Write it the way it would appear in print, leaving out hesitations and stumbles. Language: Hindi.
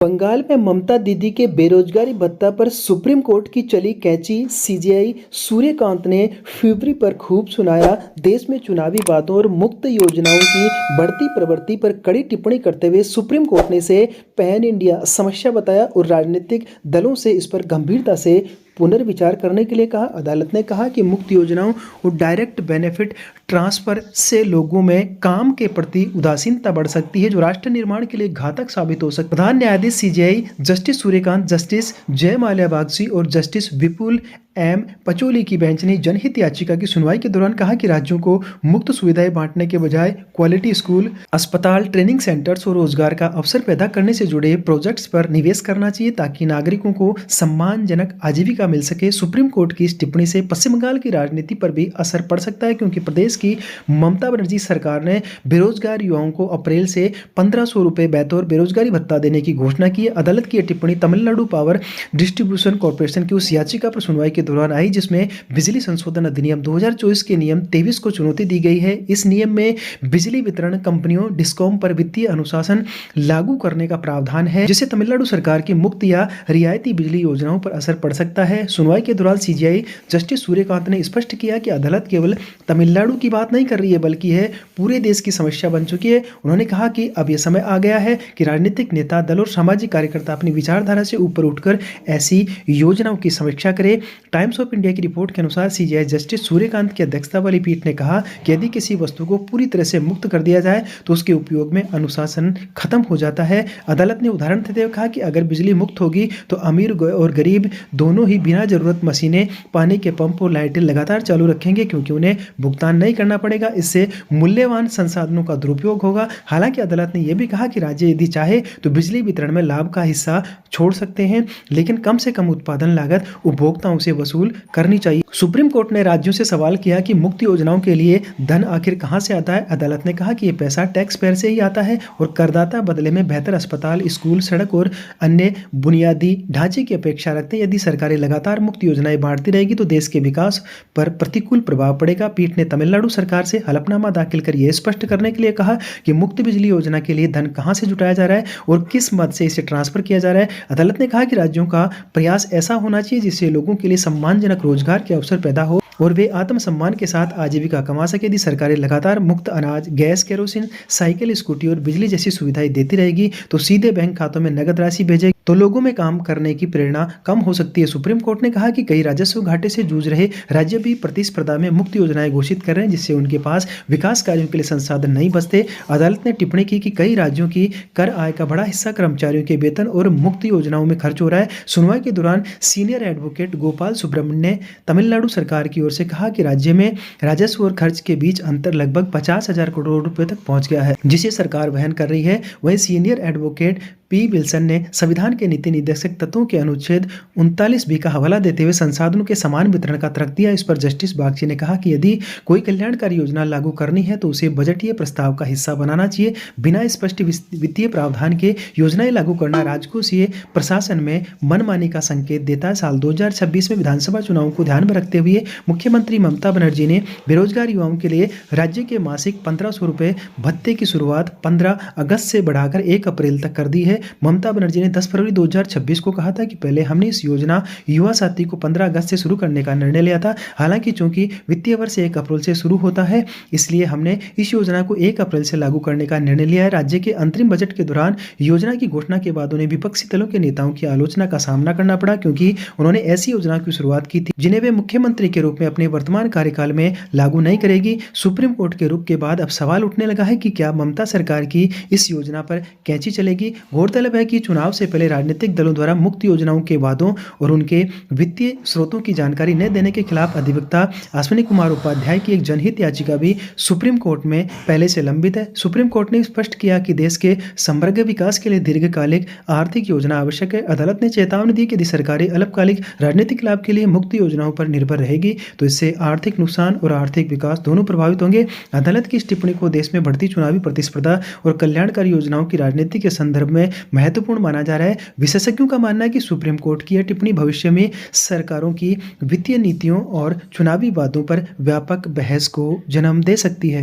बंगाल में ममता दीदी के बेरोजगारी भत्ता पर सुप्रीम कोर्ट की चली कैंची। सीजेआई सूर्यकांत ने फरवरी पर खूब सुनाया। देश में चुनावी बातों और मुफ्त योजनाओं की बढ़ती प्रवृत्ति पर कड़ी टिप्पणी करते हुए सुप्रीम कोर्ट ने इसे पैन इंडिया समस्या बताया और राजनीतिक दलों से इस पर गंभीरता से पुनर्विचार करने के लिए कहा। अदालत ने कहा कि मुफ्त योजनाओं और डायरेक्ट बेनिफिट ट्रांसफर से लोगों में काम के प्रति उदासीनता बढ़ सकती है, जो राष्ट्र निर्माण के लिए घातक साबित हो सकता है। प्रधान न्यायाधीश सीजेआई जस्टिस सूर्यकांत, जस्टिस जय माल्या बागची और जस्टिस विपुल एम पचौली की बेंच ने जनहित याचिका की सुनवाई के दौरान कहा कि राज्यों को मुफ्त सुविधाएं बांटने के बजाय क्वालिटी स्कूल, अस्पताल, ट्रेनिंग सेंटर्स और रोजगार का अवसर पैदा करने से जुड़े प्रोजेक्ट्स पर निवेश करना चाहिए ताकि नागरिकों को सम्मानजनक आजीविका मिल सके। सुप्रीम कोर्ट की इस टिप्पणी से पश्चिम बंगाल की राजनीति पर भी असर पड़ सकता है, क्योंकि प्रदेश की ममता बनर्जी सरकार ने बेरोजगार युवाओं को अप्रैल से 1500 रुपए बतौर बेरोजगारी भत्ता देने की घोषणा की है। अदालत की यह टिप्पणी तमिलनाडु पावर डिस्ट्रीब्यूशन कॉर्पोरेशन की उस याचिका पर सुनवाई के दौरान आई जिसमें बिजली संशोधन अधिनियम 2024 के नियम 23 को चुनौती दी गई है। इस नियम में बिजली वितरण कंपनियों डिस्कॉम पर वित्तीय अनुशासन लागू करने का प्रावधान है, जिससे तमिलनाडु सरकार की मुफ्त या रियायती बिजली योजनाओं पर असर पड़ सकता है। सुनवाई के दौरान सीजेआई जस्टिस सूर्यकांत ने स्पष्ट किया कि अदालत केवल तमिलनाडु की बात नहीं कर रही है, बल्कि यह पूरे देश की समस्या बन चुकी है। उन्होंने कहा कि अब यह समय आ गया है कि राजनीतिक नेता, दल और सामाजिक कार्यकर्ता अपनी विचारधारा से ऊपर उठकर ऐसी योजनाओं की समीक्षा करें। टाइम्स ऑफ इंडिया की रिपोर्ट के अनुसार सीजेआई जस्टिस सूर्यकांत की अध्यक्षता वाली पीठ ने कहा कि यदि किसी वस्तु को पूरी तरह से मुक्त कर दिया जाए तो उसके उपयोग में अनुशासन खत्म हो जाता है। अदालत ने उदाहरण देते हुए कहा कि अगर बिजली मुक्त होगी तो अमीर और गरीब दोनों ही बिना जरूरत मशीनें, पानी के पंप और लाइटें लगातार चालू रखेंगे, क्योंकि उन्हें भुगतान नहीं करना पड़ेगा। इससे मूल्यवान संसाधनों का दुरुपयोग होगा। हालांकि अदालत ने यह भी कहा कि राज्य यदि चाहे तो बिजली वितरण में लाभ का हिस्सा छोड़ सकते हैं, लेकिन कम से कम उत्पादन लागत उपभोक्ताओं से वसूल करनी चाहिए। सुप्रीम कोर्ट ने राज्यों से सवाल किया कि मुफ्त योजनाओं के लिए धन आखिर कहां से आता है। अदालत ने कहा कि यह पैसा टैक्स पेयर से ही आता है और करदाता बदले में बेहतर अस्पताल, स्कूल, सड़क और अन्य बुनियादी ढांचे की अपेक्षा रखते हैं। यदि सरकारें लगातार मुफ्त योजनाएं बांटती रहेगी तो देश के विकास पर प्रतिकूल प्रभाव पड़ेगा। पीठ ने तमिलनाडु सरकार से हलफनामा दाखिल कर यह स्पष्ट करने के लिए कहा कि मुफ्त बिजली योजना के लिए धन कहां से जुटाया जा रहा है और किस मद से इसे ट्रांसफर किया जा रहा है। अदालत ने कहा कि राज्यों का प्रयास ऐसा होना चाहिए जिससे लोगों के लिए सम्मानजनक रोजगार के अवसर पैदा हो और वे आत्मसम्मान के साथ आजीविका कमा सके। यदि सरकारें लगातार मुफ्त अनाज, गैस, केरोसिन, साइकिल, स्कूटी और बिजली जैसी सुविधाएं देती रहेगी तो सीधे बैंक खातों में नगद राशि भेजेगी, तो लोगों में काम करने की प्रेरणा कम हो सकती है। सुप्रीम कोर्ट ने कहा कि कई राजस्व घाटे से जूझ रहे राज्य भी प्रतिस्पर्धा में मुफ्त योजनाएं घोषित कर रहे हैं, जिससे उनके पास विकास कार्यों के लिए संसाधन नहीं बचते। अदालत ने टिप्पणी की कि कई राज्यों की कर आय का बड़ा हिस्सा कर्मचारियों के वेतन और मुफ्त योजनाओं में खर्च हो रहा है। सुनवाई के दौरान सीनियर एडवोकेट गोपाल सुब्रमण्यन ने तमिलनाडु सरकार की ओर से कहा कि राज्य में राजस्व और खर्च के बीच अंतर लगभग 50,000 करोड़ रुपए तक पहुंच गया है, जिसे सरकार वहन कर रही है। वहीं सीनियर एडवोकेट पी विल्सन ने संविधान के नीति निर्देशक तत्वों के अनुच्छेद 39B का हवाला देते हुए संसाधनों के समान वितरण का तर्क दिया। इस पर जस्टिस बागची ने कहा कि यदि कोई कल्याणकारी योजना लागू करनी है तो उसे बजटीय प्रस्ताव का हिस्सा बनाना चाहिए। बिना स्पष्ट वित्तीय प्रावधान के योजनाएं लागू करना राजकोषीय प्रशासन में मनमानी का संकेत देता है। साल 2026 में विधानसभा चुनावों को ध्यान में रखते हुए मुख्यमंत्री ममता बनर्जी ने बेरोजगार युवाओं के लिए राज्य के मासिक 1500 रुपए भत्ते की शुरुआत 15 अगस्त से बढ़ाकर 1 अप्रैल तक कर दी है। ममता बनर्जी ने 10 फरवरी 2026 को कहा था कि पहले हमने इस योजना युवा साथी को 15 अगस्त से शुरू करने का निर्णय लिया था। हालांकि चूंकि वित्तीय वर्ष 1 अप्रैल से शुरू होता है, इसलिए हमने इस योजना को 1 अप्रैल से लागू करने का निर्णय लिया है। राज्य के अंतरिम बजट के दौरान योजना की घोषणा के बाद उन्हें विपक्षी दलों के नेताओं की आलोचना का सामना करना पड़ा, क्योंकि उन्होंने ऐसी योजना की शुरुआत की थी जिन्हें वे मुख्यमंत्री के रूप में अपने वर्तमान कार्यकाल में लागू नहीं करेगी। सुप्रीम कोर्ट के रुख के बाद अब सवाल उठने लगा है कि क्या ममता सरकार की इस योजना पर कैंची चलेगी। गौरतलब है कि चुनाव से पहले राजनीतिक दलों द्वारा मुफ्त योजनाओं के वादों और उनके वित्तीय स्रोतों की जानकारी न देने के खिलाफ अधिवक्ता अश्विनी कुमार उपाध्याय की एक जनहित याचिका भी सुप्रीम कोर्ट में पहले से लंबित है। सुप्रीम कोर्ट ने स्पष्ट किया कि देश के समग्र विकास के लिए दीर्घकालिक आर्थिक योजना आवश्यक है। अदालत ने चेतावनी दी कि यदि सरकारें अल्पकालिक राजनीतिक लाभ के लिए मुफ्त योजनाओं पर निर्भर रहेगी तो इससे आर्थिक नुकसान और आर्थिक विकास दोनों प्रभावित होंगे। अदालत की इस टिप्पणी को देश में बढ़ती चुनावी प्रतिस्पर्धा और कल्याणकारी योजनाओं की राजनीति के संदर्भ में महत्वपूर्ण माना जा रहा है। विशेषज्ञों का मानना है कि सुप्रीम कोर्ट की यह टिप्पणी भविष्य में सरकारों की वित्तीय नीतियों और चुनावी वादों पर व्यापक बहस को जन्म दे सकती है।